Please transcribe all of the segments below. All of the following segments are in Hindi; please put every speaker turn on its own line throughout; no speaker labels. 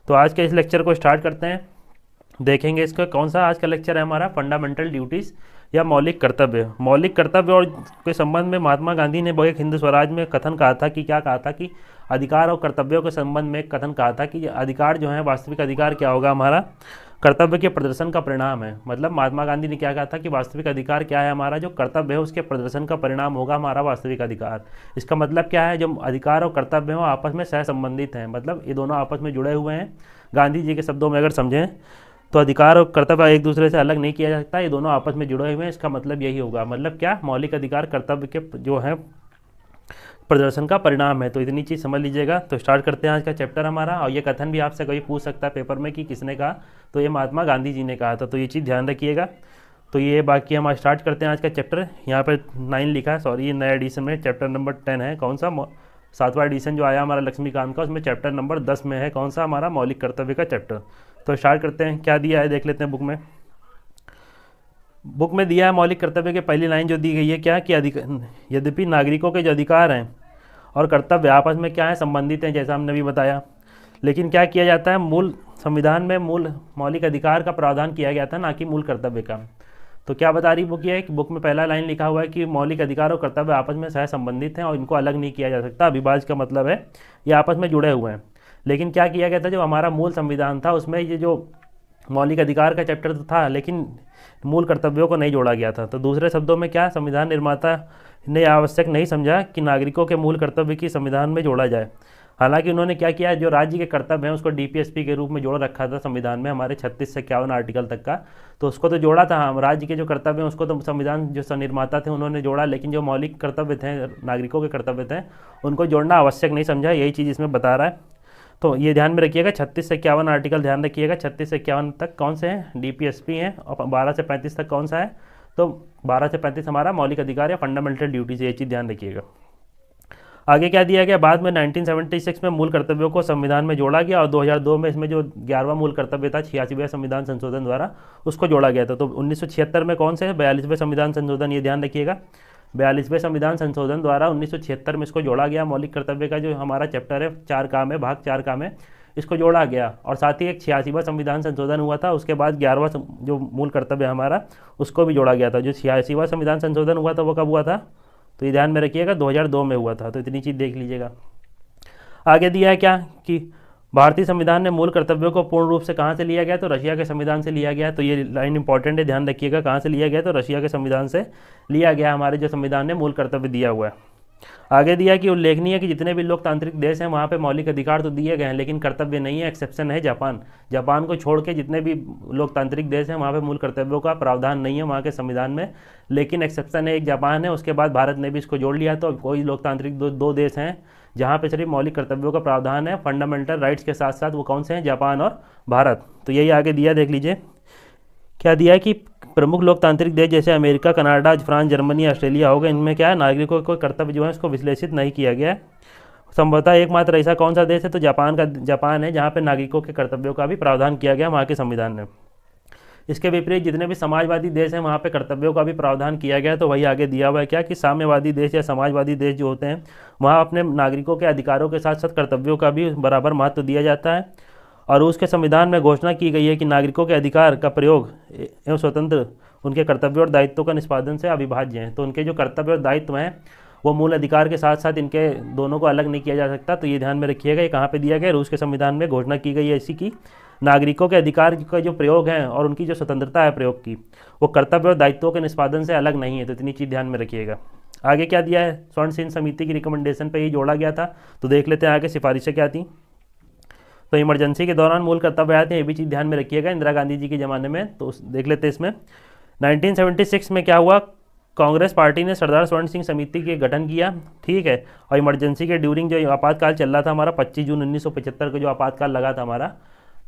तो आज के इस लेक्चर को स्टार्ट करते हैं। देखेंगे इसका कौन सा आज का लेक्चर है हमारा, फंडामेंटल ड्यूटीज़ या मौलिक कर्तव्य। मौलिक कर्तव्य और के संबंध में महात्मा गांधी ने एक हिंद स्वराज में कथन कहा था कि क्या कहा था कि अधिकार और कर्तव्यों के संबंध में एक कथन कहा था कि अधिकार जो है, वास्तविक अधिकार क्या होगा हमारा, कर्तव्य के प्रदर्शन का परिणाम है। मतलब महात्मा गांधी ने क्या कहा था कि वास्तविक अधिकार क्या है हमारा, जो कर्तव्य है उसके प्रदर्शन का परिणाम होगा हमारा वास्तविक अधिकार। इसका मतलब क्या है, जो अधिकार और कर्तव्य हो आपस में सह संबंधित हैं, मतलब ये दोनों आपस में जुड़े हुए हैं। गांधी जी के शब्दों में अगर समझें तो अधिकार और कर्तव्य एक दूसरे से अलग नहीं किया जा सकता, ये दोनों आपस में जुड़े हुए हैं। इसका मतलब यही होगा, मतलब क्या, मौलिक अधिकार कर्तव्य के जो है प्रदर्शन का परिणाम है। तो इतनी चीज़ समझ लीजिएगा। तो स्टार्ट करते हैं आज का चैप्टर हमारा। और ये कथन भी आपसे कभी पूछ सकता है पेपर में कि किसने कहा, तो ये महात्मा गांधी जी ने कहा था, तो ये चीज़ ध्यान रखिएगा। तो ये बाकी हम स्टार्ट करते हैं आज का चैप्टर। यहाँ पर 9 लिखा है, सॉरी, ये नया एडिशन में चैप्टर नंबर 10 है। कौन सा, 7वां एडिशन जो आया हमारा लक्ष्मीकांत का, उसमें चैप्टर नंबर 10 में है कौन सा, हमारा मौलिक कर्तव्य का चैप्टर। तो स्टार्ट करते हैं, क्या दिया है देख लेते हैं बुक में। बुक में दिया है मौलिक कर्तव्य के पहली लाइन जो दी गई है क्या, कि यद्यपि नागरिकों के जो अधिकार हैं और कर्तव्य आपस में क्या है, संबंधित हैं, जैसा हमने भी बताया, लेकिन क्या किया जाता है, मूल संविधान में मूल मौलिक अधिकार का प्रावधान किया गया था, ना कि मूल कर्तव्य का। तो क्या बता रही बुक, ये है कि बुक में पहला लाइन लिखा हुआ है कि मौलिक अधिकार और कर्तव्य आपस में सह संबंधित हैं और इनको अलग नहीं किया जा सकता। अविभाज्य का मतलब है ये आपस में जुड़े हुए हैं। लेकिन क्या किया गया था, जो हमारा मूल संविधान था उसमें ये जो मौलिक अधिकार का चैप्टर तो था, लेकिन मूल कर्तव्यों को नहीं जोड़ा गया था। तो दूसरे शब्दों में क्या, संविधान निर्माता ने आवश्यक नहीं समझा कि नागरिकों के मूल कर्तव्य की संविधान में जोड़ा जाए। हालांकि उन्होंने क्या किया, जो राज्य के कर्तव्य हैं उसको डीपीएसपी के रूप में जोड़ रखा था संविधान में, हमारे 36 से 51 आर्टिकल तक का। तो उसको तो जोड़ा था, हम राज्य के जो कर्तव्य हैं उसको तो संविधान जो निर्माता थे उन्होंने जोड़ा, लेकिन जो मौलिक कर्तव्य थे, नागरिकों के कर्तव्य थे, उनको जोड़ना आवश्यक नहीं समझा। यही चीज़ इसमें बता रहा है। तो ये ध्यान में रखिएगा, 36 से 51 आर्टिकल ध्यान रखिएगा। 36 से 51 तक कौन से हैं, डीपीएसपी हैं, और 12 से 35 तक कौन सा है, तो 12 से 35 हमारा मौलिक अधिकार या फंडामेंटल ड्यूटीज, ये चीज़ ध्यान रखिएगा। आगे क्या दिया गया, बाद में 1976 में मूल कर्तव्यों को संविधान में जोड़ा गया और 2002 में इसमें जो 11वां मूल कर्तव्य था 86वें संविधान संशोधन द्वारा उसको जोड़ा गया था। तो 1976 में कौन से है, 42वें संविधान संशोधन, ये ध्यान रखिएगा। 42वें संविधान संशोधन द्वारा 1976 में इसको जोड़ा गया। मौलिक कर्तव्य का जो हमारा चैप्टर है 4 का में, भाग 4 का में, इसको जोड़ा गया। और साथ ही एक 86वां संविधान संशोधन हुआ था, उसके बाद 11वां जो मूल कर्तव्य हमारा उसको भी जोड़ा गया था। जो 86वां संविधान संशोधन हुआ था वो कब हुआ था, तो ये ध्यान में रखिएगा, 2002 में हुआ था। तो इतनी चीज़ देख लीजिएगा। आगे दिया है क्या, कि भारतीय संविधान ने मूल कर्तव्यों को पूर्ण रूप से कहाँ से लिया गया, तो रशिया के संविधान से लिया गया। तो ये लाइन इंपॉर्टेंट है, ध्यान रखिएगा, कहाँ से लिया गया, तो रशिया के संविधान से लिया गया हमारे जो संविधान ने मूल कर्तव्य दिया हुआ है। आगे दिया कि उल्लेखनीय है कि जितने भी लोकतांत्रिक देश हैं वहाँ पे मौलिक अधिकार तो दिए गए हैं लेकिन कर्तव्य नहीं है। एक्सेप्शन है जापान, जापान को छोड़ के जितने भी लोकतांत्रिक देश हैं वहाँ पे मूल कर्तव्यों का प्रावधान नहीं है वहाँ के संविधान में, लेकिन एक्सेप्शन है, एक जापान है, उसके बाद भारत ने भी इसको जोड़ लिया। तो कोई लोकतांत्रिक दो देश हैं जहाँ पे सिर्फ मौलिक कर्तव्यों का प्रावधान है फंडामेंटल राइट्स के साथ साथ, वो कौन से हैं, जापान और भारत। तो यही आगे दिया, देख लीजिए क्या दिया है कि प्रमुख लोकतांत्रिक देश जैसे America, Canada, France, Germany, Australia हो गए, इनमें क्या है, नागरिकों को कर्तव्य जो है उसको विश्लेषित नहीं किया गया है। संभवतः एकमात्र ऐसा कौन सा देश है, तो जापान है, जहाँ पे नागरिकों के कर्तव्यों का भी प्रावधान किया गया वहाँ के संविधान में। इसके विपरीत जितने भी समाजवादी देश हैं वहाँ पे कर्तव्यों का भी प्रावधान किया गया है। तो वही आगे दिया हुआ है क्या, कि साम्यवादी देश या समाजवादी देश जो होते हैं वहाँ अपने नागरिकों के अधिकारों के साथ साथ कर्तव्यों का भी बराबर महत्व दिया जाता है। और उसके संविधान में घोषणा की गई है कि नागरिकों के अधिकार का प्रयोग एवं स्वतंत्र उनके कर्तव्यों और दायित्वों का निष्पादन से अविभाज्य हैं। तो उनके जो कर्तव्य और दायित्व हैं वो मूल अधिकार के साथ साथ इनके दोनों को अलग नहीं किया जा सकता। तो ये ध्यान में रखिएगा, ये कहाँ पे दिया गया, रूस के संविधान में घोषणा की गई है ऐसी कि नागरिकों के अधिकार का जो प्रयोग है और उनकी जो स्वतंत्रता है प्रयोग की, वो कर्तव्य और दायित्वों के निष्पादन से अलग नहीं है। तो इतनी चीज़ ध्यान में रखिएगा। आगे क्या दिया है, स्वर्ण सिंह समिति की रिकमेंडेशन पर ही जोड़ा गया था। तो देख लेते हैं आगे सिफारिशें क्या थी। तो इमरजेंसी के दौरान मूल कर्तव्य आए थे, ये भी चीज़ ध्यान में रखिएगा, इंदिरा गांधी जी के ज़माने में। तो देख लेते हैं इसमें 1976 में क्या हुआ, कांग्रेस पार्टी ने सरदार स्वर्ण सिंह समिति के गठन किया, ठीक है। और इमरजेंसी के ड्यूरिंग जो आपातकाल चल रहा था हमारा 25 जून 1975 को जो आपातकाल लगा था हमारा,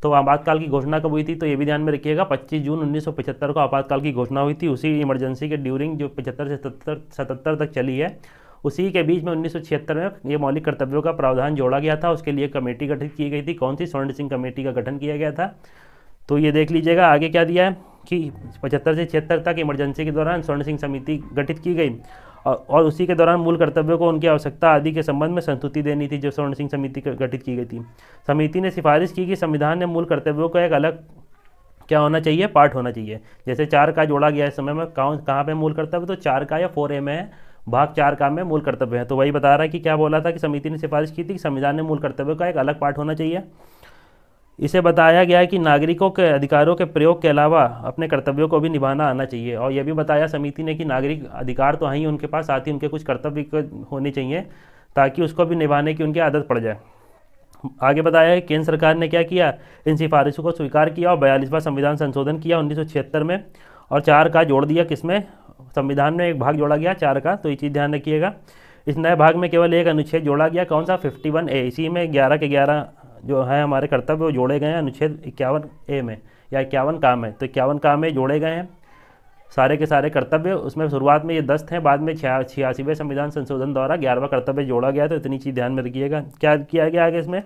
तो आपातकाल की घोषणा कब हुई थी, तो ये भी ध्यान में रखिएगा, 25 जून 1975 को आपातकाल की घोषणा हुई थी। उसी इमरजेंसी के ड्यूरिंग जो 75 से 77 तक चली है, उसी के बीच में 1976 में ये मौलिक कर्तव्यों का प्रावधान जोड़ा गया था। उसके लिए कमेटी गठित की गई थी, कौन सी, स्वर्ण सिंह कमेटी का गठन किया गया था। तो ये देख लीजिएगा आगे क्या दिया है कि 75 से 76 तक इमरजेंसी के दौरान स्वर्ण सिंह समिति गठित की गई और उसी के दौरान मूल कर्तव्यों को उनकी आवश्यकता आदि के संबंध में संस्तुति देनी थी, जो स्वर्ण सिंह समिति गठित की गई थी। समिति ने सिफारिश की कि संविधान में मूल कर्तव्यों का एक अलग क्या होना चाहिए, पार्ट होना चाहिए। जैसे 4 का जोड़ा गया इस समय में, कहाँ पे मूल कर्तव्य, तो 4 का या 4A में है, भाग 4 का में मूल कर्तव्य है। तो वही बता रहा है कि क्या बोला था कि समिति ने सिफारिश की थी कि संविधान में मूल कर्तव्यों का एक अलग पार्ट होना चाहिए। इसे बताया गया है कि नागरिकों के अधिकारों के प्रयोग के अलावा अपने कर्तव्यों को भी निभाना आना चाहिए। और यह भी बताया समिति ने कि नागरिक अधिकार तो हैं ही उनके पास, साथ ही उनके कुछ कर्तव्य होने चाहिए ताकि उसको भी निभाने की उनकी आदत पड़ जाए। आगे बताया है केंद्र सरकार ने क्या किया, इन सिफारिशों को स्वीकार किया और 42वां संविधान संशोधन किया 1976 में, और 4 का जोड़ दिया किसमें, संविधान में एक भाग जोड़ा गया 4 का। तो ये चीज़ ध्यान रखिएगा। इस नए भाग में केवल एक अनुच्छेद जोड़ा गया, कौन सा, 51A। इसी में 11 के 11 जो है हमारे कर्तव्य वो जोड़े गए हैं अनुच्छेद 51A में, या 51 काम है, तो 51 काम में जोड़े गए हैं सारे के सारे कर्तव्य। उसमें शुरुआत में ये 10 थे, बाद में 86वें संविधान संशोधन द्वारा 11वां कर्तव्य जोड़ा गया। तो इतनी चीज़ ध्यान में रखिएगा। क्या किया गया आगे इसमें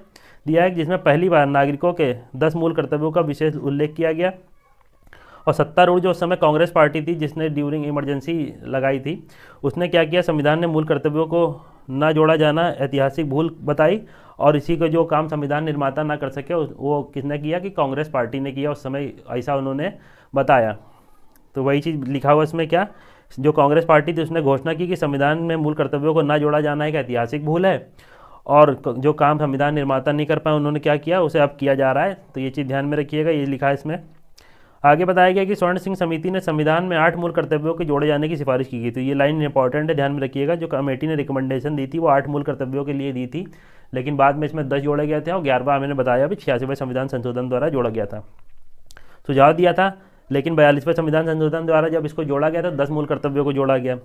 दिया है, जिसमें पहली बार नागरिकों के 10 मूल कर्तव्यों का विशेष उल्लेख किया गया। और सत्तारूढ़ जो उस समय कांग्रेस पार्टी थी जिसने ड्यूरिंग इमरजेंसी लगाई थी, उसने क्या किया, संविधान में मूल कर्तव्यों को न जोड़ा जाना ऐतिहासिक भूल बताई। और इसी को जो काम संविधान निर्माता ना कर सके वो किसने किया, कि कांग्रेस पार्टी ने किया उस समय, ऐसा उन्होंने बताया। तो वही चीज़ लिखा हुआ इसमें, क्या, जो कांग्रेस पार्टी थी उसने घोषणा की कि संविधान में मूल कर्तव्यों को ना जोड़ा जाना एक ऐतिहासिक भूल है, और जो काम संविधान निर्माता नहीं कर पाए उन्होंने क्या किया, उसे अब किया जा रहा है। तो ये चीज़ ध्यान में रखिएगा, ये लिखा है इसमें। आगे बताया गया कि स्वर्ण सिंह समिति ने संविधान में 8 मूल कर्तव्यों के जोड़े जाने की सिफारिश की गई। तो ये लाइन इंपॉर्टेंट है, ध्यान में रखिएगा। जो कमेटी ने रिकमेंडेशन दी थी वो 8 मूल कर्तव्यों के लिए दी थी, लेकिन बाद में इसमें 10 जोड़े गए थे, और 11वां मैंने बताया अभी 86वें संविधान संशोधन द्वारा जोड़ा गया था। सुझाव दिया था, लेकिन 42वें संविधान संशोधन द्वारा जब इसको जोड़ा गया तो 10 मूल कर्तव्यों को जोड़ा गया।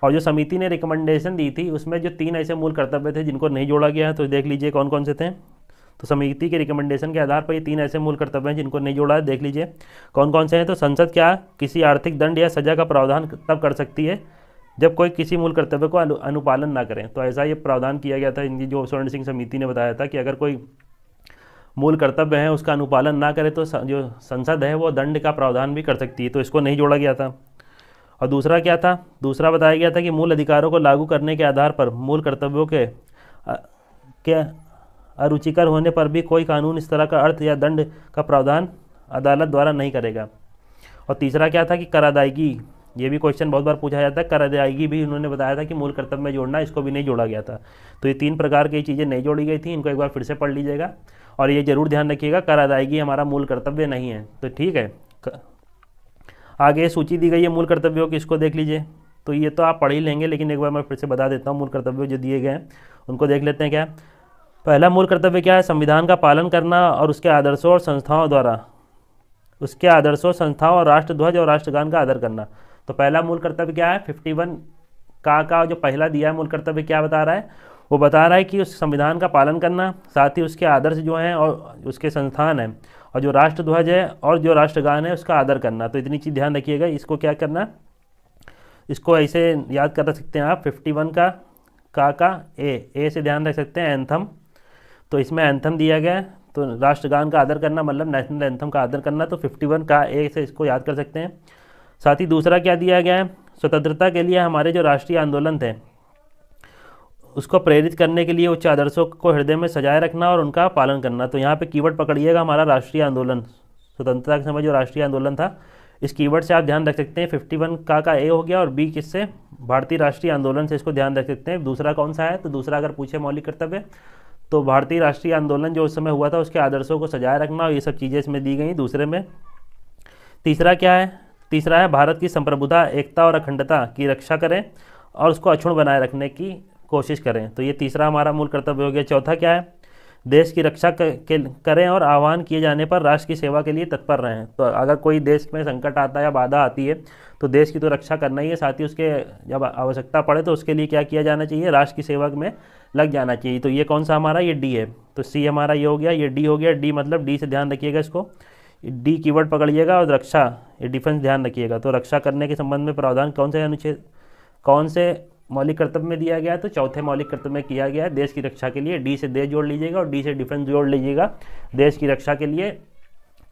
और जो समिति ने रिकमेंडेशन दी थी उसमें जो 3 ऐसे मूल कर्तव्य थे जिनको नहीं जोड़ा गया है, तो देख लीजिए कौन कौन से थे। तो समिति के रिकमेंडेशन के आधार पर ये 3 ऐसे मूल कर्तव्य हैं जिनको नहीं जोड़ा है, देख लीजिए कौन कौन से हैं। तो संसद क्या किसी आर्थिक दंड या सजा का प्रावधान तब कर सकती है जब कोई किसी मूल कर्तव्य को अनुपालन ना करें। तो ऐसा ये प्रावधान किया गया था इनकी, जो स्वर्ण सिंह समिति ने बताया था कि अगर कोई मूल कर्तव्य है उसका अनुपालन ना करे तो जो संसद है वो दंड का प्रावधान भी कर सकती है। तो इसको नहीं जोड़ा गया था। और दूसरा क्या था, दूसरा बताया गया था कि मूल अधिकारों को लागू करने के आधार पर मूल कर्तव्यों के अरुचिकर होने पर भी कोई कानून इस तरह का अर्थ या दंड का प्रावधान अदालत द्वारा नहीं करेगा। और तीसरा क्या था कि कर अदायगी, ये भी क्वेश्चन बहुत बार पूछा जाता है, कर अदायगी भी उन्होंने बताया था कि मूल कर्तव्य में जोड़ना, इसको भी नहीं जोड़ा गया था। तो ये 3 प्रकार की चीज़ें नहीं जोड़ी गई थी, इनको एक बार फिर से पढ़ लीजिएगा। और ये जरूर ध्यान रखिएगा, कर अदायगी हमारा मूल कर्तव्य नहीं है। तो ठीक है, आगे सूची दी गई है मूल कर्तव्यों की, इसको देख लीजिए। तो ये तो आप पढ़ ही लेंगे, लेकिन एक बार मैं फिर से बता देता हूँ। मूल कर्तव्य जो दिए गए हैं उनको देख लेते हैं। क्या पहला मूल कर्तव्य क्या है, संविधान का पालन करना और उसके आदर्शों और संस्थाओं द्वारा, उसके आदर्शों, संस्थाओं और राष्ट्रध्वज और राष्ट्रगान का आदर करना। तो पहला मूल कर्तव्य क्या है, 51 का जो पहला दिया है मूल कर्तव्य, क्या बता रहा है, वो बता रहा है कि उस संविधान का पालन करना, साथ ही उसके आदर्श जो हैं और उसके संस्थान हैं, और जो राष्ट्रध्वज है और जो राष्ट्रगान है उसका आदर करना। तो इतनी चीज़ ध्यान रखिएगा। इसको क्या करना, इसको ऐसे याद कर सकते हैं आप, 51 का ए से ध्यान रख सकते हैं, एंथम। तो इसमें एंथम दिया गया है, तो राष्ट्रगान का आदर करना मतलब नेशनल एंथम का आदर करना। तो 51 का ए से इसको याद कर सकते हैं। साथ ही दूसरा क्या दिया गया है, स्वतंत्रता के लिए हमारे जो राष्ट्रीय आंदोलन थे उसको प्रेरित करने के लिए उच्च आदर्शों को हृदय में सजाए रखना और उनका पालन करना। तो यहाँ पे कीवर्ड पकड़िएगा, हमारा राष्ट्रीय आंदोलन, स्वतंत्रता के समय जो राष्ट्रीय आंदोलन था, इस कीवर्ड से आप ध्यान रख सकते हैं। 51 का ए हो गया, और बी किससे, भारतीय राष्ट्रीय आंदोलन से, इसको ध्यान रख सकते हैं। दूसरा कौन सा है, तो दूसरा अगर पूछे मौलिक कर्तव्य, तो भारतीय राष्ट्रीय आंदोलन जो उस समय हुआ था उसके आदर्शों को सजाए रखना, और ये सब चीज़ें इसमें दी गई दूसरे में। तीसरा क्या है, तीसरा है भारत की संप्रभुता, एकता और अखंडता की रक्षा करें और उसको अक्षुण्ण बनाए रखने की कोशिश करें। तो ये तीसरा हमारा मूल कर्तव्य हो गया। चौथा क्या है, देश की रक्षा करें और आह्वान किए जाने पर राष्ट्र की सेवा के लिए तत्पर रहें। तो अगर कोई देश में संकट आता है या बाधा आती है तो देश की तो रक्षा करना ही है, साथ ही उसके जब आवश्यकता पड़े तो उसके लिए क्या किया जाना चाहिए, राष्ट्र की सेवा में लग जाना चाहिए। तो ये कौन सा हमारा, ये डी है। तो सी हमारा ये हो गया, ये डी हो गया। डी मतलब डी से ध्यान रखिएगा, इसको डी कीवर्ड पकड़िएगा, और रक्षा, ये डिफेंस ध्यान रखिएगा। तो रक्षा करने के संबंध में प्रावधान कौन से अनुच्छेद, कौन से मौलिक कर्तव्य में दिया गया, तो चौथे मौलिक कर्तव्य में किया गया है, देश की रक्षा के लिए। डी से देश जोड़ लीजिएगा और डी से डिफेंस जोड़ लीजिएगा, देश की रक्षा के लिए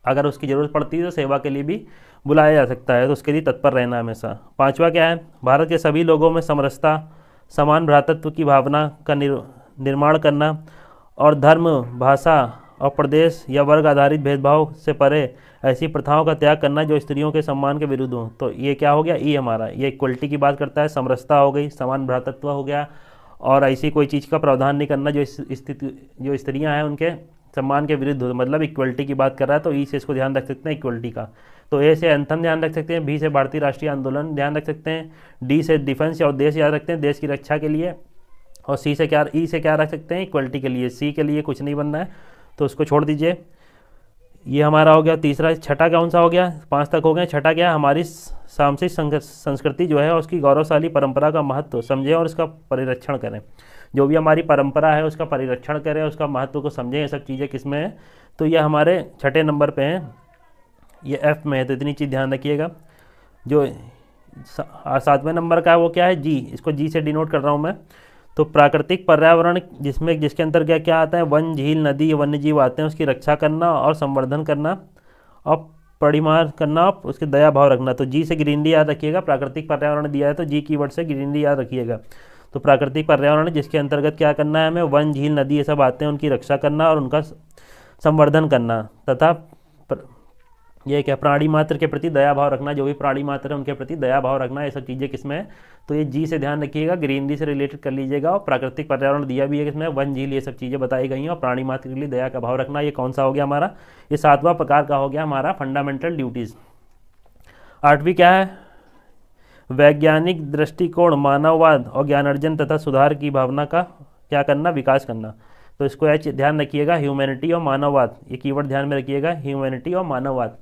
अगर उसकी ज़रूरत पड़ती है तो सेवा के लिए भी बुलाया जा सकता है, तो उसके लिए तत्पर रहना हमेशा। पांचवा क्या है, भारत के सभी लोगों में समरसता, समान भ्रातृत्व की भावना का निर्माण करना और धर्म, भाषा और प्रदेश या वर्ग आधारित भेदभाव से परे ऐसी प्रथाओं का त्याग करना जो स्त्रियों के सम्मान के विरुद्ध हो। तो ये क्या हो गया, ई हमारा, ये इक्वलिटी की बात करता है, समरसता हो गई, समान भ्रातृत्व हो गया, और ऐसी कोई चीज़ का प्रावधान नहीं करना जो स्थिति जो स्त्रियां हैं उनके सम्मान के विरुद्ध हो, मतलब इक्वलिटी की बात कर रहा है। तो ई से इसको ध्यान रख सकते हैं इक्वलिटी का। तो ए से एंथम ध्यान रख सकते हैं, बी से भारतीय राष्ट्रीय आंदोलन ध्यान रख सकते हैं, डी से डिफेंस और देश याद रखते हैं, देश की रक्षा के लिए, और सी से क्या, ई से क्या रख सकते हैं, इक्वलिटी के लिए। सी के लिए कुछ नहीं बनना है तो उसको छोड़ दीजिए। ये हमारा हो गया तीसरा। छठा कौन सा हो गया, 5 तक हो गए। छठा क्या, हमारी सामसिक संस्कृति जो है और उसकी गौरवशाली परंपरा का महत्व समझें और उसका परिरक्षण करें। जो भी हमारी परंपरा है उसका परिरक्षण करें, उसका महत्व को समझें। ये सब चीज़ें किस में है, तो ये हमारे छठे नंबर पे हैं, ये एफ में है, तो इतनी चीज़ ध्यान रखिएगा। जो 7वें नंबर का है वो क्या है, जी, इसको जी से डिनोट कर रहा हूँ मैं। तो प्राकृतिक पर्यावरण जिसके अंतर्गत क्या क्या आता है, वन, झील, नदी, वन्य जीव आते हैं, उसकी रक्षा करना और संवर्धन करना और परिमार करना, उसके दया भाव रखना। तो जी से ग्रीनरी याद रखिएगा, प्राकृतिक पर्यावरण दिया है तो जी कीवर्ड से ग्रीनरी याद रखिएगा। तो प्राकृतिक पर्यावरण जिसके अंतर्गत क्या करना है हमें, वन, झील, नदी ये सब आते हैं, उनकी रक्षा करना और उनका संवर्धन करना, तथा ये क्या, प्राणी मात्र के प्रति दया भाव रखना, जो भी प्राणी मात्र है उनके प्रति दया भाव रखना, ये सब चीज़ें किसमें है, तो ये जी से ध्यान रखिएगा, ग्रीनरी से रिलेटेड कर लीजिएगा। और प्राकृतिक पर्यावरण दिया भी है किसमें, वन, झील, ये सब चीज़ें बताई गई हैं, और प्राणी मात्र के लिए दया का भाव रखना, ये कौन सा हो गया हमारा, ये 7वां प्रकार का हो गया हमारा फंडामेंटल ड्यूटीज़। 8वीं क्या है, वैज्ञानिक दृष्टिकोण, मानववाद और ज्ञानार्जन तथा सुधार की भावना का क्या करना, विकास करना। तो इसको ध्यान रखिएगा, ह्यूमैनिटी और मानववाद, ये कीवर्ड ध्यान में रखिएगा, ह्यूमैनिटी और मानववाद।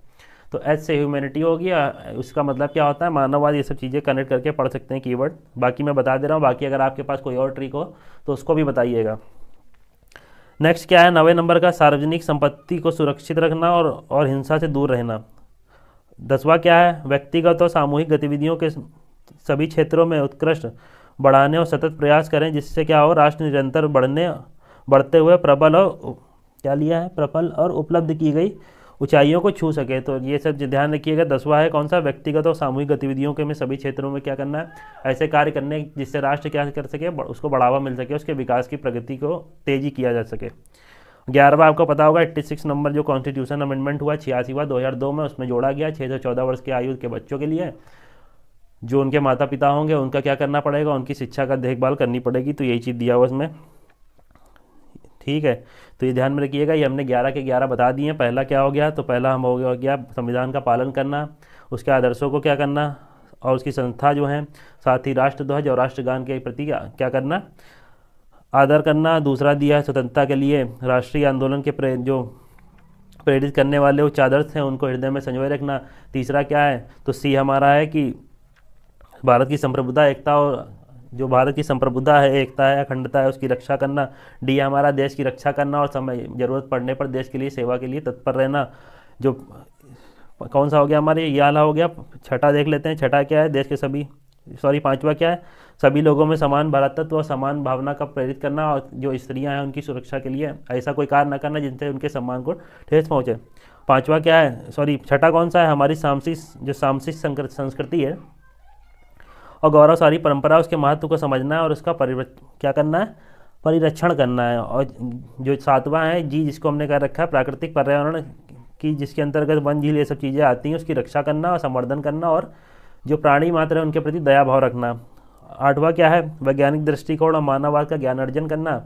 तो एच से ह्यूमैनिटी होगी, उसका मतलब क्या होता है, मानववाद, ये सब चीज़ें कनेक्ट करके पढ़ सकते हैं कीवर्ड। बाकी मैं बता दे रहा हूँ, बाकी अगर आपके पास कोई और ट्रिक हो तो उसको भी बताइएगा। नेक्स्ट क्या है, 9वें नंबर का, सार्वजनिक संपत्ति को सुरक्षित रखना और हिंसा से दूर रहना। 10वां क्या है, व्यक्तिगत और सामूहिक गतिविधियों के सभी क्षेत्रों में उत्कृष्ट बढ़ाने और सतत प्रयास करें, जिससे क्या हो, राष्ट्र निरंतर बढ़ते हुए प्रबल और क्या लिया है, प्रबल और उपलब्ध की गई ऊंचाइयों को छू सके। तो ये सब ध्यान रखिएगा। 10वां है कौन सा, व्यक्तिगत और सामूहिक गतिविधियों के में सभी क्षेत्रों में क्या करना है, ऐसे कार्य करने जिससे राष्ट्र क्या कर सके, उसको बढ़ावा मिल सके, उसके विकास की प्रगति को तेजी किया जा सके। 11वां आपको पता होगा, 86 नंबर जो कॉन्स्टिट्यूशन अमेंडमेंट हुआ 86वां 2002 में, उसमें जोड़ा गया 6 से 14 वर्ष की आयु के बच्चों के लिए जो उनके माता पिता होंगे उनका क्या करना पड़ेगा, उनकी शिक्षा का देखभाल करनी पड़ेगी। तो यही चीज़ दिया हुआ उसमें, ठीक है। तो ये ध्यान में रखिएगा, ये हमने 11 के 11 बता दिए हैं। पहला क्या हो गया, तो पहला हम हो गया संविधान का पालन करना, उसके आदर्शों को क्या करना और उसकी संस्था जो है, साथ ही राष्ट्रध्वज और राष्ट्रगान के प्रति क्या करना, आदर करना। दूसरा दिया है स्वतंत्रता के लिए राष्ट्रीय आंदोलन के जो प्रेरित करने वाले उच्च आदर्श हैं उनको हृदय में संजोए रखना। तीसरा क्या है, तो सी हमारा है कि भारत की संप्रभुता, एकता और जो भारत की संप्रभुता है, एकता है, अखंडता है, उसकी रक्षा करना। डी हमारा देश की रक्षा करना और समय जरूरत पड़ने पर देश के लिए सेवा के लिए तत्पर रहना। जो कौन सा हो गया हमारे, ये वाला हो गया। छठा देख लेते हैं, छठा क्या है, देश के सभी, सॉरी 5वां क्या है, सभी लोगों में समान भ्रातृत्व और समान भावना का प्रेरित करना, और जो स्त्रियां हैं उनकी सुरक्षा के लिए ऐसा कोई कार्य न करना जिनसे उनके सम्मान को ठेस पहुँचे। 5वां क्या है, सॉरी छठा कौन सा है, हमारी सामसिक संस्कृति है और गौरवशाली परंपरा, उसके महत्व को समझना है और उसका क्या करना है, परिरक्षण करना है। और जो 7वां है जी, जिसको हमने कह रखा है प्राकृतिक पर्यावरण की, जिसके अंतर्गत वन, झील ये सब चीज़ें आती हैं, उसकी रक्षा करना और संवर्धन करना और जो प्राणी मात्र है उनके प्रति दया भाव रखना। 8वां क्या है, वैज्ञानिक दृष्टिकोण और मानववाद का ज्ञान अर्जन करना।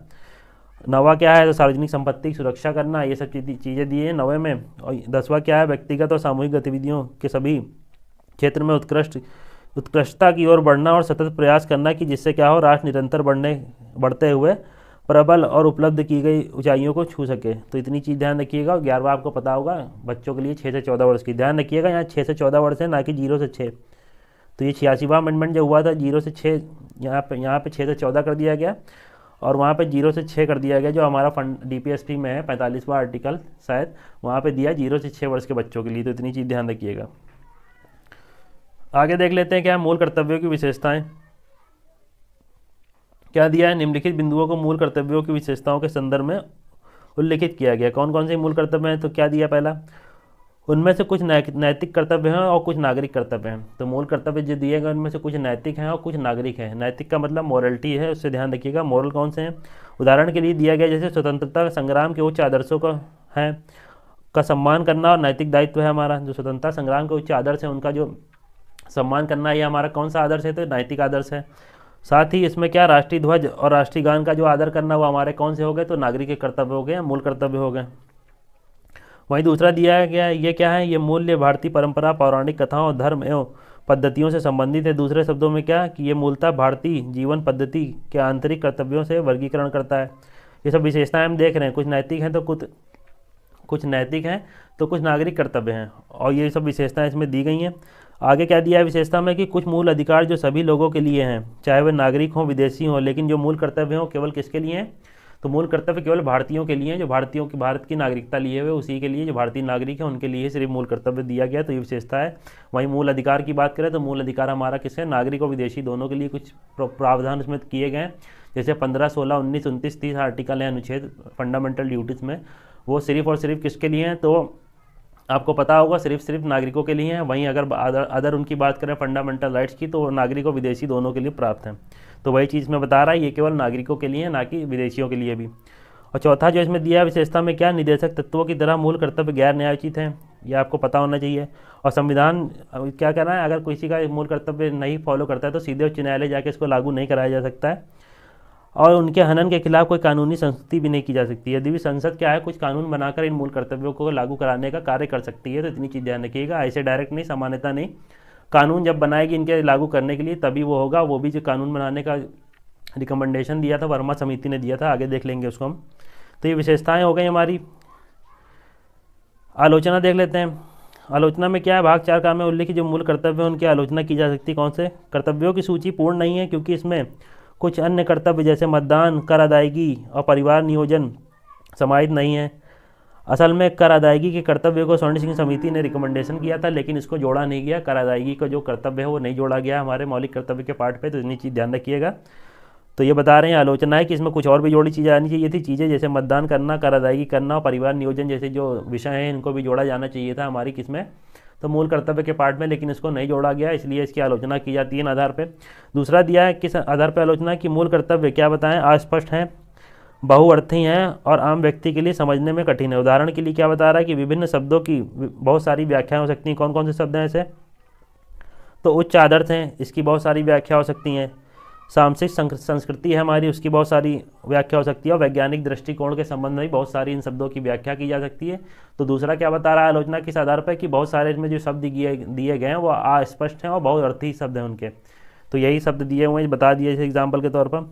9वां क्या है, तो सार्वजनिक संपत्ति की सुरक्षा करना। ये सब चीज़ें दी हैं 9वें में। और 10वां क्या है, व्यक्तिगत और सामूहिक गतिविधियों के सभी क्षेत्र में उत्कृष्टता की ओर बढ़ना और सतत प्रयास करना कि जिससे क्या हो, राष्ट्र निरंतर बढ़ते हुए प्रबल और उपलब्ध की गई ऊंचाइयों को छू सके। तो इतनी चीज़ ध्यान रखिएगा। 11वां आपको पता होगा, बच्चों के लिए 6 से 14 वर्ष की, ध्यान रखिएगा यहाँ 6 से 14 वर्ष है, ना कि 0 से 6। तो ये 86वां अमेंडमेंट जो हुआ था 0 से 6, यहाँ पे 6 से 14 कर दिया गया और वहाँ पे 0 से 6 कर दिया गया। जो हमारा DPSP में है 45वां आर्टिकल शायद, वहाँ पे दिया 0 से 6 वर्ष के बच्चों के लिए। तो इतनी चीज़ ध्यान रखिएगा। आगे देख लेते हैं क्या मूल कर्तव्यों की विशेषताएं। क्या दिया है, निम्नलिखित बिंदुओं को मूल कर्तव्यों की विशेषताओं के संदर्भ में उल्लिखित किया गया। कौन कौन से मूल कर्तव्य हैं, तो क्या दिया, पहला उनमें से कुछ नैतिक कर्तव्य हैं और कुछ नागरिक कर्तव्य हैं। तो मूल कर्तव्य जो दिए गए उनमें से कुछ नैतिक हैं और कुछ नागरिक हैं। नैतिक का मतलब मोरलिटी है, उससे ध्यान रखिएगा। मोरल कौन से हैं? उदाहरण के लिए दिया गया जैसे स्वतंत्रता संग्राम के उच्च आदर्शों का है का सम्मान करना और नैतिक दायित्व है हमारा। जो स्वतंत्रता संग्राम के उच्च आदर्श है उनका जो सम्मान करना, ये हमारा कौन सा आदर्श है? तो नैतिक आदर्श है। साथ ही इसमें क्या, राष्ट्रीय ध्वज और राष्ट्रीय गान का जो आदर करना वो हमारे कौन से हो गए? तो नागरिक के कर्तव्य हो गए, मूल कर्तव्य हो गए। वहीं दूसरा दिया गया, ये क्या है? ये मूल्य भारतीय परंपरा, पौराणिक कथाओं, धर्म एवं पद्धतियों से संबंधित है। दूसरे शब्दों में क्या कि ये मूलतः भारतीय जीवन पद्धति के आंतरिक कर्तव्यों से वर्गीकरण करता है। ये सब विशेषताएं हम देख रहे हैं, कुछ नैतिक हैं तो कुछ नैतिक हैं तो कुछ नागरिक कर्तव्य हैं, और ये सब विशेषताएं इसमें दी गई हैं। आगे क्या दिया है विशेषता में कि कुछ मूल अधिकार जो सभी लोगों के लिए हैं, चाहे वे नागरिक हों विदेशी हों, लेकिन जो मूल कर्तव्य हों केवल किसके लिए हैं? तो मूल कर्तव्य केवल भारतीयों के लिए हैं, जो भारत की नागरिकता लिए हुए उसी के लिए, जो भारतीय नागरिक है उनके लिए सिर्फ मूल कर्तव्य दिया गया। तो ये विशेषता है। वहीं मूल अधिकार की बात करें तो मूल अधिकार हमारा किसके? नागरिक और विदेशी दोनों के लिए कुछ प्रावधान उसमें किए गए हैं। जैसे 15, 16, 19, 29, 30 आर्टिकल है अनुच्छेद फंडामेंटल ड्यूटीज़ में, वो सिर्फ और सिर्फ किसके लिए हैं? तो आपको पता होगा सिर्फ नागरिकों के लिए हैं। वहीं अगर अदर उनकी बात करें फंडामेंटल राइट्स की, तो नागरिक और विदेशी दोनों के लिए प्राप्त हैं। तो वही चीज़ मैं बता रहा है, ये केवल नागरिकों के लिए है, ना कि विदेशियों के लिए भी। और चौथा जो इसमें दिया है विशेषता में क्या, निदेशक तत्वों की तरह मूल कर्तव्य गैर न्यायोचित हैं, ये आपको पता होना चाहिए। और संविधान क्या कहना है, अगर किसी का मूल कर्तव्य नहीं फॉलो करता है तो सीधे उच्च न्यायालय जाके इसको लागू नहीं कराया जा सकता है, और उनके हनन के खिलाफ कोई कानूनी संस्कृति भी नहीं की जा सकती। यदि भी संसद क्या है कुछ कानून बनाकर इन मूल कर्तव्यों को लागू कराने का कार्य कर सकती है, तो इतनी चीज़ ध्यान रखिएगा। ऐसे डायरेक्ट नहीं, सामान्यता नहीं, कानून जब बनाएगी इनके लागू करने के लिए तभी वो होगा। वो भी जो कानून बनाने का रिकमेंडेशन दिया था वर्मा समिति ने दिया था, आगे देख लेंगे उसको हम। तो ये विशेषताएं हो गई हमारी। आलोचना देख लेते हैं। आलोचना में क्या है, भाग 4 का में उल्लिखित जो मूल कर्तव्य है उनकी आलोचना की जा सकती है। कौन से? कर्तव्यों की सूची पूर्ण नहीं है, क्योंकि इसमें कुछ अन्य कर्तव्य जैसे मतदान, कर अदायगी और परिवार नियोजन समाहित नहीं है। असल में कर अदायगी के कर्तव्य को स्वर्ण सिंह समिति ने रिकमेंडेशन किया था, लेकिन इसको जोड़ा नहीं गया। कर अदायगी का जो कर्तव्य है वो नहीं जोड़ा गया हमारे मौलिक कर्तव्य के पार्ट पे, तो इतनी चीज़ ध्यान रखिएगा। तो ये बता रहे हैं आलोचना है कि इसमें कुछ और भी जोड़ी चीज़ें आनी चाहिए थी। चीज़ें जैसे मतदान करना, कर अदायगी करना और परिवार नियोजन जैसे जो विषय हैं इनको भी जोड़ा जाना चाहिए था हमारी किसमें? तो मूल कर्तव्य के पार्ट में, लेकिन इसको नहीं जोड़ा गया, इसलिए इसकी आलोचना की जाती है इन आधार पे। दूसरा दिया है किस आधार पे आलोचना की, मूल कर्तव्य क्या बताएं, अस्पष्ट हैं, बहुअर्थी हैं और आम व्यक्ति के लिए समझने में कठिन है। उदाहरण के लिए क्या बता रहा है कि विभिन्न शब्दों की बहुत सारी व्याख्याएं हो सकती हैं। कौन कौन से शब्द हैं ऐसे? तो उच्च आदर्श हैं, इसकी बहुत सारी व्याख्या हो सकती हैं। सामसिक संस्कृति है हमारी, उसकी बहुत सारी व्याख्या हो सकती है। और वैज्ञानिक दृष्टिकोण के संबंध में भी बहुत सारी इन शब्दों की व्याख्या की जा सकती है। तो दूसरा क्या बता रहा है आलोचना किस आधार पर, कि बहुत सारे इसमें जो शब्द दिए गए हैं वो अस्पष्ट हैं और बहुअर्थी शब्द हैं उनके। तो यही शब्द दिए हुए हैं, बता दिए जैसे एग्जाम्पल के तौर पर।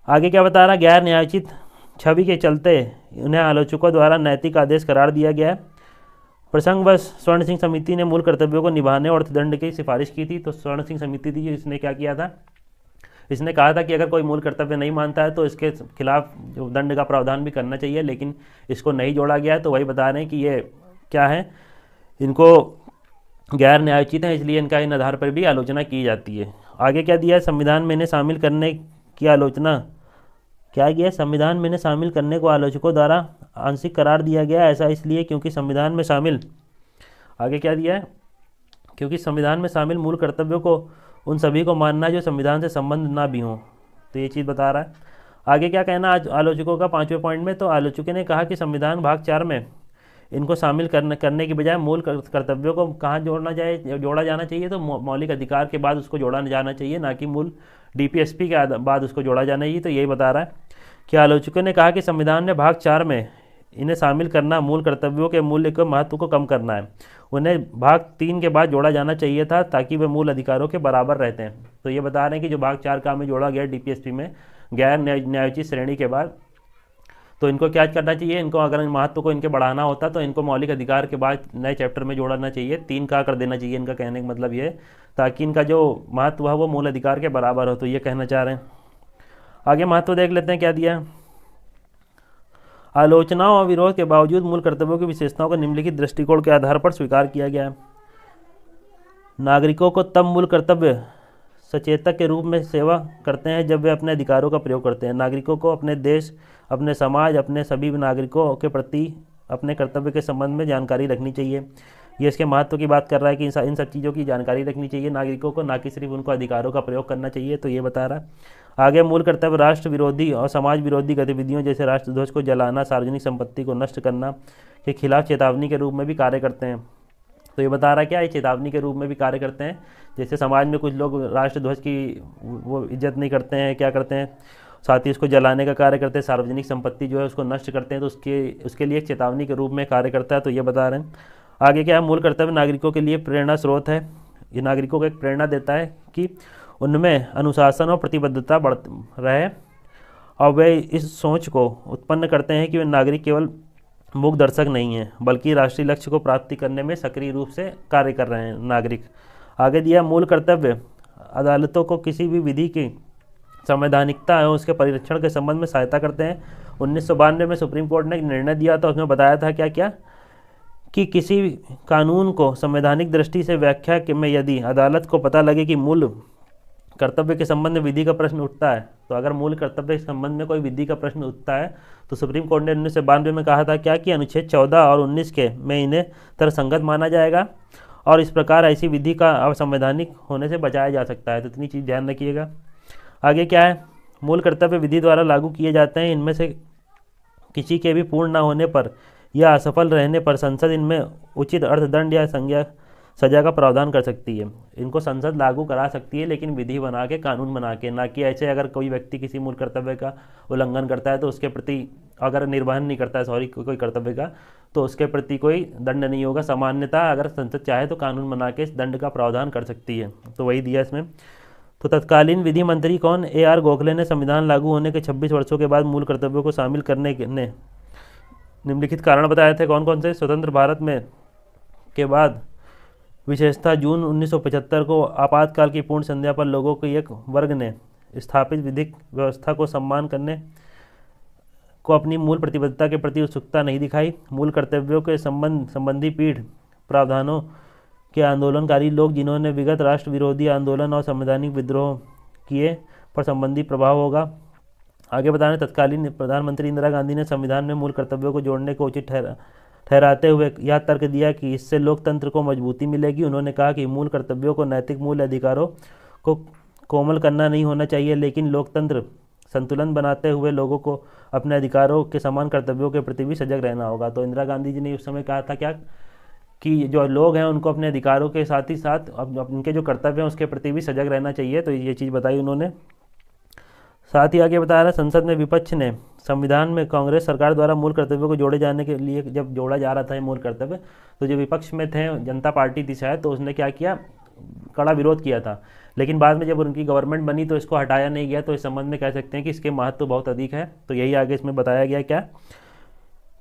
आगे क्या बता रहा है, गैर न्यायोचित छवि के चलते उन्हें आलोचकों द्वारा नैतिक आदेश करार दिया गया है। प्रसंगवश स्वर्ण सिंह समिति ने मूल कर्तव्यों को निभाने और अर्थदंड की सिफारिश की थी। तो स्वर्ण सिंह समिति थी, इसने क्या किया था, इसने कहा था कि अगर कोई मूल कर्तव्य नहीं मानता है तो इसके खिलाफ जो दंड का प्रावधान भी करना चाहिए, लेकिन इसको नहीं जोड़ा गया है। तो वही बता रहे हैं कि ये क्या है, इनको गैर न्यायोचित है, इसलिए इनका इन आधार पर भी आलोचना की जाती है। आगे क्या दिया है, संविधान में इन्हें शामिल करने की आलोचना क्या किया है, संविधान में इन्हें शामिल करने को आलोचकों द्वारा आंशिक करार दिया गया। ऐसा इसलिए क्योंकि संविधान में शामिल, आगे क्या दिया है, क्योंकि संविधान में शामिल मूल कर्तव्यों को उन सभी को मानना जो संविधान से संबंध ना भी हों। तो ये चीज़ बता रहा है। आगे क्या कहना आज आलोचकों का 5वें पॉइंट में, तो आलोचकों ने कहा कि संविधान भाग 4 में इनको शामिल करने की बजाय मूल कर्तव्यों को कहाँ जोड़ा जाना चाहिए, तो मौलिक अधिकार के बाद उसको जोड़ा जाना चाहिए, ना कि मूल DPSP के बाद उसको जोड़ा जाना चाहिए। तो यही बता रहा है कि आलोचकों ने कहा कि संविधान ने भाग 4 में इन्हें शामिल करना मूल कर्तव्यों के मूल्य के महत्व को कम करना है। उन्हें भाग 3 के बाद जोड़ा जाना चाहिए था ताकि वे मूल अधिकारों के बराबर रहते हैं। तो ये बता रहे हैं कि जो भाग 4 का में जोड़ा गया DPSP में गैर न्यायोचित श्रेणी के बाद, तो इनको क्या करना चाहिए, इनको अगर महत्व को इनके बढ़ाना होता तो इनको मौलिक अधिकार के बाद नए चैप्टर में जोड़ना चाहिए, 3 का कर देना चाहिए। इनका कहने का मतलब ये, ताकि इनका जो महत्व है वो मूल अधिकार के बराबर हो। तो ये कहना चाह रहे हैं। आगे महत्व देख लेते हैं क्या दिया है। आलोचनाओं और विरोध के बावजूद मूल कर्तव्यों की विशेषताओं को निम्नलिखित दृष्टिकोण के आधार पर स्वीकार किया गया है। नागरिकों को तब मूल कर्तव्य सचेतक के रूप में सेवा करते हैं जब वे अपने अधिकारों का प्रयोग करते हैं। नागरिकों को अपने देश, अपने समाज, अपने सभी नागरिकों के प्रति अपने कर्तव्य के संबंध में जानकारी रखनी चाहिए। ये इसके महत्व की बात कर रहा है कि इन सब चीज़ों की जानकारी रखनी चाहिए नागरिकों को, ना कि सिर्फ उनको अधिकारों का प्रयोग करना चाहिए। तो ये बता रहा है। आगे मूल कर्तव्य राष्ट्र विरोधी और समाज विरोधी गतिविधियों जैसे राष्ट्रध्वज को जलाना, सार्वजनिक संपत्ति को नष्ट करना के खिलाफ चेतावनी के रूप में भी कार्य करते हैं। तो ये बता रहा है क्या, ये चेतावनी के रूप में भी कार्य करते हैं। जैसे समाज में कुछ लोग राष्ट्रध्वज की वो इज्जत नहीं करते हैं, क्या करते हैं, साथ ही उसको जलाने का कार्य करते हैं, सार्वजनिक संपत्ति जो है उसको नष्ट करते हैं, तो उसके लिए एक चेतावनी के रूप में कार्य करता है। तो ये बता रहे हैं। आगे क्या है, मूल कर्तव्य नागरिकों के लिए प्रेरणा स्रोत है। ये नागरिकों को एक प्रेरणा देता है कि उनमें अनुशासन और प्रतिबद्धता बढ़ रहे, और वे इस सोच को उत्पन्न करते हैं कि वे नागरिक केवल मूक दर्शक नहीं हैं, बल्कि राष्ट्रीय लक्ष्य को प्राप्ति करने में सक्रिय रूप से कार्य कर रहे हैं नागरिक। आगे दिया मूल कर्तव्य अदालतों को किसी भी विधि की संवैधानिकता एवं उसके परिरक्षण के संबंध में सहायता करते हैं। 1992 में सुप्रीम कोर्ट ने एक निर्णय दिया था, उसमें बताया था क्या क्या कि किसी कानून को संवैधानिक दृष्टि से व्याख्या में यदि अदालत को पता लगे कि मूल कर्तव्य के संबंध में विधि का प्रश्न उठता है, तो अगर मूल कर्तव्य के संबंध में कोई विधि का प्रश्न उठता है तो सुप्रीम कोर्ट ने 1992 में कहा था क्या कि अनुच्छेद 14 और 19 के में इन्हें तर्कसंगत माना जाएगा, और इस प्रकार ऐसी विधि का असंवैधानिक होने से बचाया जा सकता है। तो इतनी चीज़ ध्यान रखिएगा। आगे क्या है, मूल कर्तव्य विधि द्वारा लागू किए जाते हैं। इनमें से किसी के भी पूर्ण न होने पर या असफल रहने पर संसद इनमें उचित अर्थदंड या सजा का प्रावधान कर सकती है। इनको संसद लागू करा सकती है, लेकिन विधि बना के, कानून बना के, ना कि ऐसे अगर कोई व्यक्ति किसी मूल कर्तव्य का उल्लंघन करता है तो उसके प्रति, अगर निर्वहन नहीं करता है कोई कर्तव्य का, तो उसके प्रति कोई दंड नहीं होगा। सामान्यतः अगर संसद चाहे तो कानून बना के इस दंड का प्रावधान कर सकती है। तो वही दिया इसमें। तो तत्कालीन विधि मंत्री कौन, AR गोखले ने संविधान लागू होने के 26 वर्षों के बाद मूल कर्तव्यों को शामिल करने ने निम्नलिखित कारण बताए थे। कौन कौन से? स्वतंत्र भारत में के बाद विशेषतः जून 1975 को आपातकाल की पूर्ण संध्या पर लोगों के एक वर्ग ने स्थापित विधिक व्यवस्था को सम्मान करने को अपनी मूल प्रतिबद्धता के प्रति उत्सुकता नहीं दिखाई। मूल कर्तव्यों के संबंधी पीढ़ प्रावधानों के आंदोलनकारी लोग, जिन्होंने विगत राष्ट्र विरोधी आंदोलन और संवैधानिक विद्रोह किए, पर संबंधी प्रभाव होगा। आगे बताने, तत्कालीन प्रधानमंत्री इंदिरा गांधी ने संविधान में मूल कर्तव्यों को जोड़ने को उचित ठहराते हुए यह तर्क दिया कि इससे लोकतंत्र को मजबूती मिलेगी। उन्होंने कहा कि मूल कर्तव्यों को नैतिक मूल अधिकारों को कोमल करना नहीं होना चाहिए, लेकिन लोकतंत्र संतुलन बनाते हुए लोगों को अपने अधिकारों के समान कर्तव्यों के प्रति भी सजग रहना होगा। तो इंदिरा गांधी जी ने उस समय कहा था क्या कि जो लोग हैं उनको अपने अधिकारों के साथ ही साथ उनके जो कर्तव्य हैं उसके प्रति भी सजग रहना चाहिए। तो ये चीज़ बताई उन्होंने। साथ ही आगे बता रहा, संसद में विपक्ष ने संविधान में कांग्रेस सरकार द्वारा मूल कर्तव्यों को जोड़े जाने के लिए, जब जोड़ा जा रहा था ये मूल कर्तव्य, तो जो विपक्ष में थे, जनता पार्टी थी शायद, तो उसने क्या किया, कड़ा विरोध किया था। लेकिन बाद में जब उनकी गवर्नमेंट बनी तो इसको हटाया नहीं गया। तो इस संबंध में कह सकते हैं कि इसके महत्व बहुत अधिक है। तो यही आगे इसमें बताया गया क्या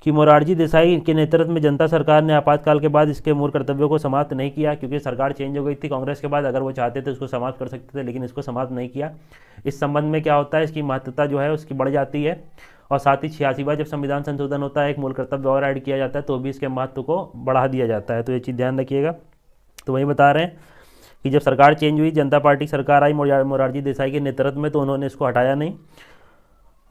कि मोरारजी देसाई के नेतृत्व में जनता सरकार ने आपातकाल के बाद इसके मूल कर्तव्यों को समाप्त नहीं किया, क्योंकि सरकार चेंज हो गई थी कांग्रेस के बाद। अगर वो चाहते थे उसको समाप्त कर सकते थे, लेकिन इसको समाप्त नहीं किया। इस संबंध में क्या होता है, इसकी महत्वता जो है उसकी बढ़ जाती है। और साथ ही 86 बार जब संविधान संशोधन होता है, एक मूल कर्तव्य और ऐड किया जाता है, तो भी इसके महत्व को बढ़ा दिया जाता है। तो ये चीज़ ध्यान रखिएगा। तो वही बता रहे हैं कि जब सरकार चेंज हुई, जनता पार्टी सरकार आई मोरारजी देसाई के नेतृत्व में, तो उन्होंने इसको हटाया नहीं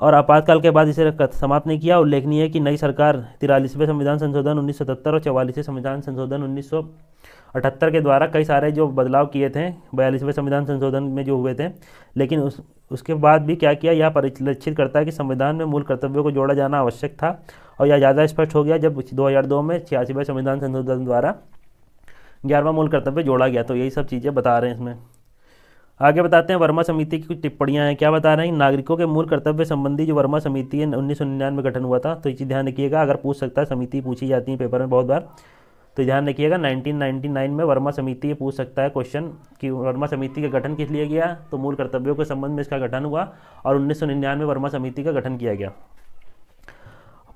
और आपातकाल के बाद इसे समाप्त नहीं किया। उल्लेखनीय है कि नई सरकार 43वें संविधान संशोधन 1977 और 44वें संविधान संशोधन 1978 के द्वारा कई सारे जो बदलाव किए थे 42वें संविधान संशोधन में जो हुए थे, लेकिन उसके बाद भी क्या किया, यह परिलक्षित करता है कि संविधान में मूल कर्तव्यों को जोड़ा जाना आवश्यक था। और यह ज़्यादा स्पष्ट हो गया जब 2002 में 86वें संविधान संशोधन द्वारा 11वां मूल कर्तव्य जोड़ा गया। तो यही सब चीज़ें बता रहे हैं इसमें। आगे बताते हैं वर्मा समिति की कुछ टिप्पणियां हैं। क्या बता रहे हैं, नागरिकों के मूल कर्तव्य संबंधी जो वर्मा समिति है 1999 में गठन हुआ था। तो ये चीज़ ध्यान रखिएगा, अगर पूछ सकता है, समिति पूछी जाती है पेपर में बहुत बार, तो ध्यान रखिएगा 1999 में वर्मा समिति, ये पूछ सकता है क्वेश्चन कि वर्मा समिति का गठन किस लिए किया, तो मूल कर्तव्यों के संबंध में इसका गठन हुआ और 1999 में वर्मा समिति का गठन किया गया।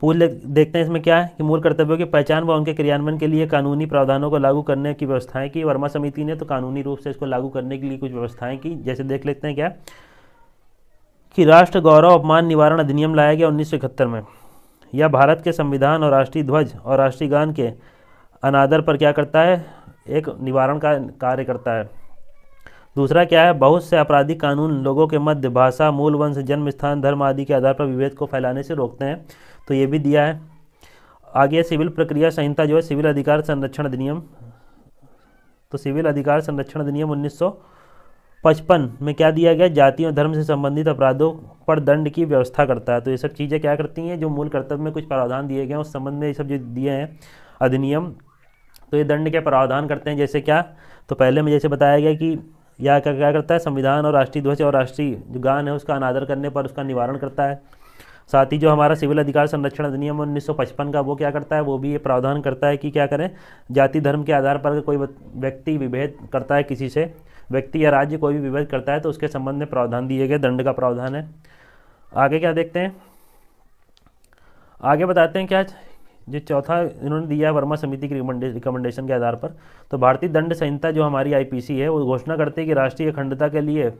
देखते हैं इसमें क्या है कि मूल कर्तव्यों की पहचान व उनके क्रियान्वयन के लिए कानूनी प्रावधानों को लागू करने की व्यवस्थाएं की वर्मा समिति ने। तो कानूनी रूप से इसको लागू करने के लिए कुछ व्यवस्थाएं की, जैसे देख लेते हैं क्या कि राष्ट्र गौरव अपमान निवारण अधिनियम लाया गया 1971 में। यह भारत के संविधान और राष्ट्रीय ध्वज और राष्ट्रीय गान के अनादर पर क्या करता है, एक निवारण का कार्य करता है। दूसरा क्या है, बहुत से आपराधिक कानून लोगों के मध्य भाषा, मूल वंश, जन्म स्थान, धर्म आदि के आधार पर विभेद को फैलाने से रोकते हैं। तो ये भी दिया है। आगे सिविल प्रक्रिया संहिता जो है सिविल अधिकार संरक्षण अधिनियम, तो सिविल अधिकार संरक्षण अधिनियम 1955 में क्या दिया गया, जाति और धर्म से संबंधित अपराधों पर दंड की व्यवस्था करता है। तो ये सब चीज़ें क्या करती हैं, जो मूल कर्तव्य में कुछ प्रावधान दिए गए हैं उस संबंध में ये सब जो दिए हैं अधिनियम, तो ये दंड के प्रावधान करते हैं। जैसे क्या, तो पहले में जैसे बताया गया कि यह क्या करता है, संविधान और राष्ट्रीय ध्वज और राष्ट्रीय जो गान है उसका अनादर करने पर उसका निवारण करता है। साथ ही जो हमारा सिविल अधिकार संरक्षण अधिनियम 1955 का वो क्या करता है, वो भी ये प्रावधान करता है कि क्या करें, जाति धर्म के आधार पर अगर कोई व्यक्ति विभेद करता है किसी से, व्यक्ति या राज्य कोई भी विभेद करता है तो उसके संबंध में प्रावधान दिए गए, दंड का प्रावधान है। आगे क्या देखते हैं, आगे बताते हैं क्या जो चौथा इन्होंने दिया है वर्मा समिति की रिकमेंडेशन के आधार पर। तो भारतीय दंड संहिता जो हमारी आईपीसी है वो घोषणा करती है कि राष्ट्रीय अखंडता के लिए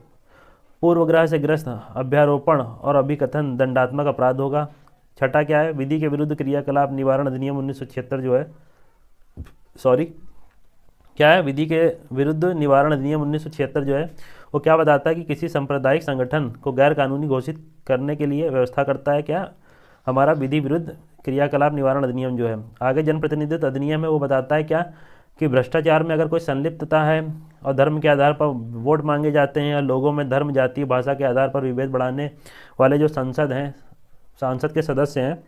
पूर्वग्रह से ग्रस्त अभ्यारोपण और अभिकथन दंडात्मक अपराध होगा। छठा क्या है, विधि के विरुद्ध क्रियाकलाप निवारण अधिनियम 1976 जो है, सॉरी क्या है, विधि के विरुद्ध निवारण अधिनियम 1976 जो है वो क्या बताता है कि किसी सांप्रदायिक संगठन को गैर कानूनी घोषित करने के लिए व्यवस्था करता है क्या, हमारा विधि विरुद्ध क्रियाकलाप निवारण अधिनियम जो है। आगे जनप्रतिनिधित्व अधिनियम है वो बताता है क्या, कि भ्रष्टाचार में अगर कोई संलिप्तता है और धर्म के आधार पर वोट मांगे जाते हैं या लोगों में धर्म जाति भाषा के आधार पर विभेद बढ़ाने वाले जो सांसद के सदस्य हैं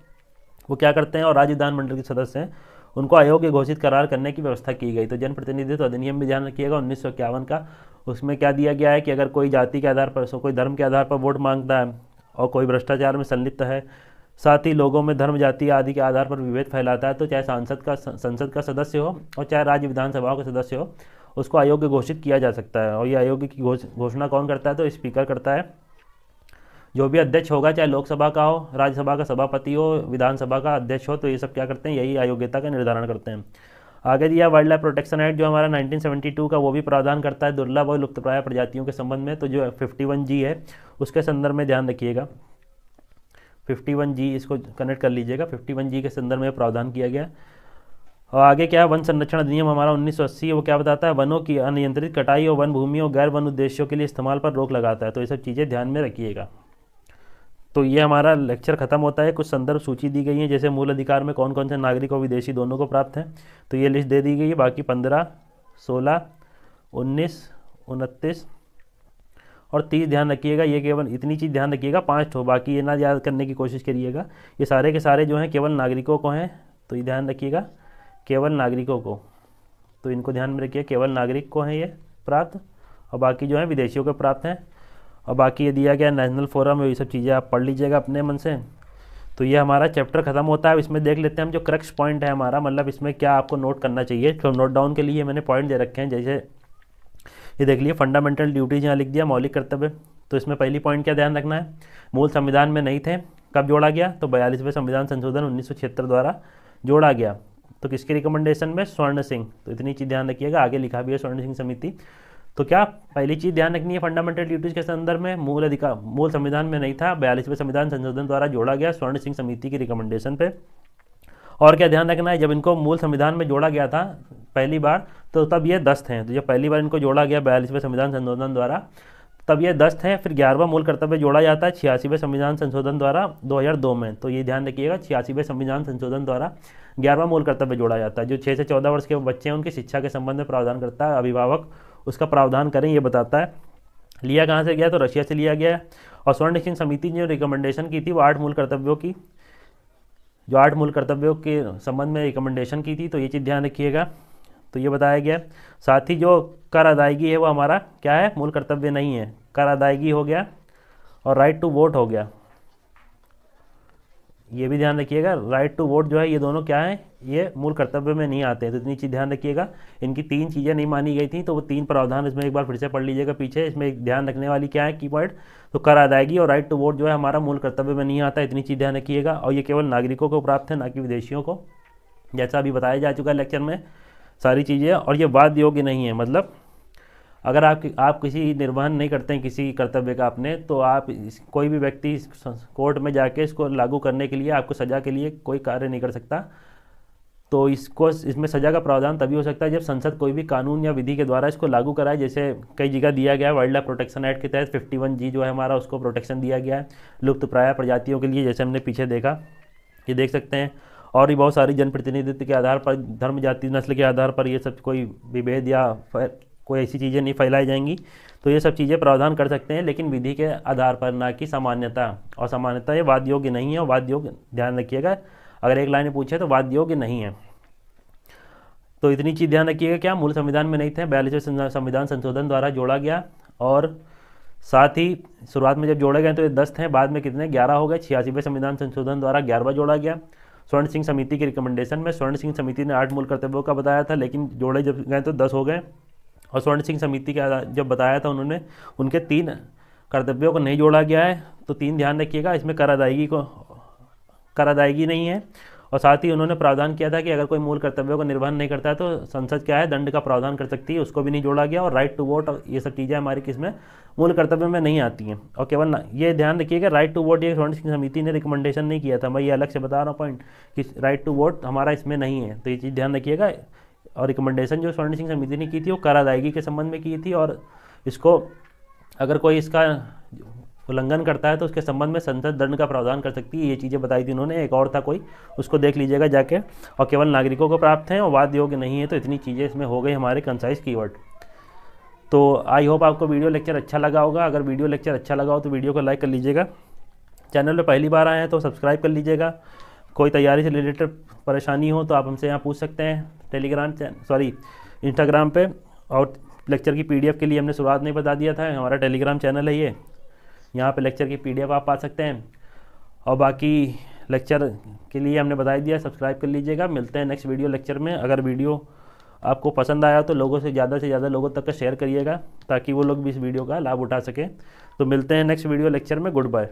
वो क्या करते हैं, और राज्य विधानमंडल के सदस्य हैं उनको अयोग्य घोषित करार करने की व्यवस्था की गई। तो जनप्रतिनिधित्व अधिनियम भी ध्यान रखिएगा 1951 का, उसमें क्या दिया गया है कि अगर कोई जाति के आधार पर, कोई धर्म के आधार पर वोट मांगता है और कोई भ्रष्टाचार में संलिप्त है, साथ ही लोगों में धर्म जाति आदि के आधार पर विभेद फैलाता है, तो चाहे संसद का सदस्य हो और चाहे राज्य विधानसभाओं का सदस्य हो, उसको अयोग्य घोषित किया जा सकता है। और ये अयोग्य की घोषणा कौन करता है, तो स्पीकर करता है। जो भी अध्यक्ष होगा, चाहे लोकसभा का हो, राज्यसभा का सभापति हो, विधानसभा का अध्यक्ष हो, तो ये सब क्या करते हैं, यही अयोग्यता का निर्धारण करते हैं। आगे दिया वाइल्ड लाइफ प्रोटेक्शन एक्ट जो हमारा 1972 का, वो भी प्रावधान करता है दुर्लभ और लुप्तप्राय प्रजातियों के संबंध में। तो जो 51G है उसके संदर्भ में ध्यान रखिएगा, 51G इसको कनेक्ट कर लीजिएगा, 51G के संदर्भ में प्रावधान किया गया। और आगे क्या है, वन संरक्षण अधिनियम हमारा 1980 वो क्या बताता है, वनों की अनियंत्रित कटाई और वन भूमि और गैर वन उद्देश्यों के लिए इस्तेमाल पर रोक लगाता है। तो ये सब चीज़ें ध्यान में रखिएगा। तो ये हमारा लेक्चर खत्म होता है। कुछ संदर्भ सूची दी गई है, जैसे मूल अधिकार में कौन कौन से नागरिक और विदेशी दोनों को प्राप्त है, तो ये लिस्ट दे दी गई है। बाकी 15, 16, 19, 29 और 30 ध्यान रखिएगा। ये केवल इतनी चीज़ ध्यान रखिएगा, 5 ठो, बाकी ये ना याद करने की कोशिश करिएगा। ये सारे के सारे जो हैं केवल नागरिकों को हैं, तो ये ध्यान रखिएगा, केवल नागरिकों को, तो इनको ध्यान में रखिए, केवल नागरिक को हैं ये प्राप्त, और बाकी जो है विदेशियों को प्राप्त हैं। और बाकी ये दिया गया नेशनल फोरम, ये सब चीज़ें आप पढ़ लीजिएगा अपने मन से। तो ये हमारा चैप्टर खत्म होता है। इसमें देख लेते हैं हम जो क्रक्स पॉइंट है हमारा, मतलब इसमें क्या आपको नोट करना चाहिए। तो नोट डाउन के लिए मैंने पॉइंट दे रखे हैं, जैसे ये देख लिए फंडामेंटल ड्यूटीज यहाँ लिख दिया, मौलिक कर्तव्य। तो इसमें पहली पॉइंट क्या ध्यान रखना है, मूल संविधान में नहीं थे, कब जोड़ा गया, तो 42वें संविधान संशोधन 1976 द्वारा जोड़ा गया। तो किसके रिकमेंडेशन में, स्वर्ण सिंह। तो इतनी चीज़ ध्यान रखिएगा, आगे लिखा भी है स्वर्ण सिंह समिति। तो क्या पहली चीज़ ध्यान रखनी है, फंडामेंटल ड्यूटीज के संदर्भ में मूल संविधान में नहीं था, 42वें संविधान संशोधन द्वारा जोड़ा गया स्वर्ण सिंह समिति की रिकमेंडेशन पे। और क्या ध्यान रखना है, जब इनको मूल संविधान में जोड़ा गया था पहली बार, तो तब ये 10 थे। तो जब पहली बार इनको जोड़ा गया 42वें संविधान संशोधन द्वारा, तब ये 10 थे। फिर 11वां मूल कर्तव्य जोड़ा जाता है 86वें संविधान संशोधन द्वारा 2002 में। तो ये ध्यान रखिएगा, 86वें संविधान संशोधन द्वारा 11वां मूल कर्तव्य जोड़ा जाता है। जो 6 से 14 वर्ष के बच्चे हैं उनकी शिक्षा के संबंध में प्रावधान करता है, अभिभावक उसका प्रावधान करें, ये बताता है। लिया कहाँ से गया, तो रशिया से लिया गया है। और स्वर्ण सिंह समिति ने जो रिकमेंडेशन की थी वो 8 मूल कर्तव्यों की, जो 8 मूल कर्तव्यों के संबंध में रिकमेंडेशन की थी। तो ये चीज़ ध्यान रखिएगा। तो ये बताया गया। साथ ही जो कर अदायगी है वो हमारा क्या है, मूल कर्तव्य नहीं है। कर अदायगी हो गया और राइट टू वोट हो गया, ये भी ध्यान रखिएगा। राइट टू वोट जो है ये दोनों क्या है, ये मूल कर्तव्य में नहीं आते हैं। तो इतनी चीज़ ध्यान रखिएगा। इनकी 3 चीज़ें नहीं मानी गई थी, तो वो 3 प्रावधान इसमें एक बार फिर से पढ़ लीजिएगा पीछे। इसमें एक ध्यान रखने वाली क्या है की पॉइंट, तो कर अदायगी और राइट टू वोट जो है हमारा मूल कर्तव्य में नहीं आता, इतनी चीज़ ध्यान रखिएगा। और ये केवल नागरिकों को प्राप्त है, ना कि विदेशियों को, जैसा अभी बताया जा चुका है लेक्चर में सारी चीज़ें। और ये वाद योग्य नहीं है, मतलब अगर आप किसी निर्वहन नहीं करते हैं किसी कर्तव्य का अपने, तो आप कोई भी व्यक्ति कोर्ट में जाके इसको लागू करने के लिए, आपको सज़ा के लिए कोई कार्य नहीं कर सकता। तो इसमें सज़ा का प्रावधान तभी हो सकता है जब संसद कोई भी कानून या विधि के द्वारा इसको लागू कराए। जैसे कई जगह दिया गया है, वाइल्ड लाइफ प्रोटेक्शन एक्ट के तहत 51G जो है हमारा, उसको प्रोटेक्शन दिया गया है लुप्तप्राय प्रजातियों के लिए, जैसे हमने पीछे देखा, ये देख सकते हैं। और भी बहुत सारी जनप्रतिनिधित्व के आधार पर, धर्म, जाति, नस्ल के आधार पर ये सब कोई विभेद या कोई ऐसी चीज़ें नहीं फैलाई जाएंगी। तो ये सब चीज़ें प्रावधान कर सकते हैं, लेकिन विधि के आधार पर, ना कि सामान्यता। और सामान्यता ये वाद योग्य नहीं है, और वाद योग्य, ध्यान रखिएगा, अगर एक लाइन में पूछे तो वाद योग्य नहीं है। तो इतनी चीज़ ध्यान रखिएगा, क्या मूल संविधान में नहीं थे, 42वें संविधान संशोधन द्वारा जोड़ा गया। और साथ ही शुरुआत में जब जोड़े गए तो ये 10 थे, बाद में कितने 11 हो गए। 86वें संविधान संशोधन द्वारा 11वां जोड़ा गया। स्वर्ण सिंह समिति की रिकमेंडेशन में स्वर्ण सिंह समिति ने 8 मूल कर्तव्यों का बताया था, लेकिन जोड़े जब गए तो 10 हो गए। और स्वर्ण सिंह समिति का जब बताया था उन्होंने, उनके 3 कर्तव्यों को नहीं जोड़ा गया है। तो 3 ध्यान रखिएगा, इसमें कर अदायगी नहीं है। और साथ ही उन्होंने प्रावधान किया था कि अगर कोई मूल कर्तव्यों का निर्वहन नहीं करता है तो संसद क्या है, दंड का प्रावधान कर सकती है, उसको भी नहीं जोड़ा गया। और राइट टू वोट, ये सब चीज़ें हमारी किसमें, मूल कर्तव्य में नहीं आती हैं। और केवल ये ध्यान रखिएगा, राइट टू वोट ये स्वर्ण सिंह समिति ने रिकमेंडेशन नहीं किया था, मैं ये अलग से बता रहा हूँ पॉइंट कि राइट टू वोट हमारा इसमें नहीं है। तो ये चीज़ ध्यान रखिएगा। और रिकमेंडेशन जो स्वर्ण सिंह समिति ने की थी वो कर अदायगी के संबंध में की थी, और इसको अगर कोई इसका उल्लंघन करता है तो उसके संबंध में संसद दंड का प्रावधान कर सकती है। ये चीज़ें बताई थी उन्होंने। एक और था कोई, उसको देख लीजिएगा जाके। और केवल नागरिकों को प्राप्त हैं और वाद योग्य नहीं है। तो इतनी चीज़ें इसमें हो गई हमारे कंसाइज कीवर्ड। तो आई होप आपको वीडियो लेक्चर अच्छा लगा होगा। अगर वीडियो लेक्चर अच्छा लगा हो तो वीडियो को लाइक कर लीजिएगा। चैनल पर पहली बार आए हैं तो सब्सक्राइब कर लीजिएगा। कोई तैयारी से रिलेटेड परेशानी हो तो आप हमसे यहाँ पूछ सकते हैं इंस्टाग्राम पे। और लेक्चर की PDF के लिए हमने शुरुआत नहीं बता दिया था, हमारा टेलीग्राम चैनल है ये, यहाँ पे लेक्चर की PDF आप पा सकते हैं। और बाकी लेक्चर के लिए हमने बता दिया, सब्सक्राइब कर लीजिएगा। मिलते हैं नेक्स्ट वीडियो लेक्चर में। अगर वीडियो आपको पसंद आया तो लोगों से ज़्यादा लोगों तक का शेयर करिएगा, ताकि वो लोग भी इस वीडियो का लाभ उठा सकें। तो मिलते हैं नेक्स्ट वीडियो लेक्चर में। Good bye.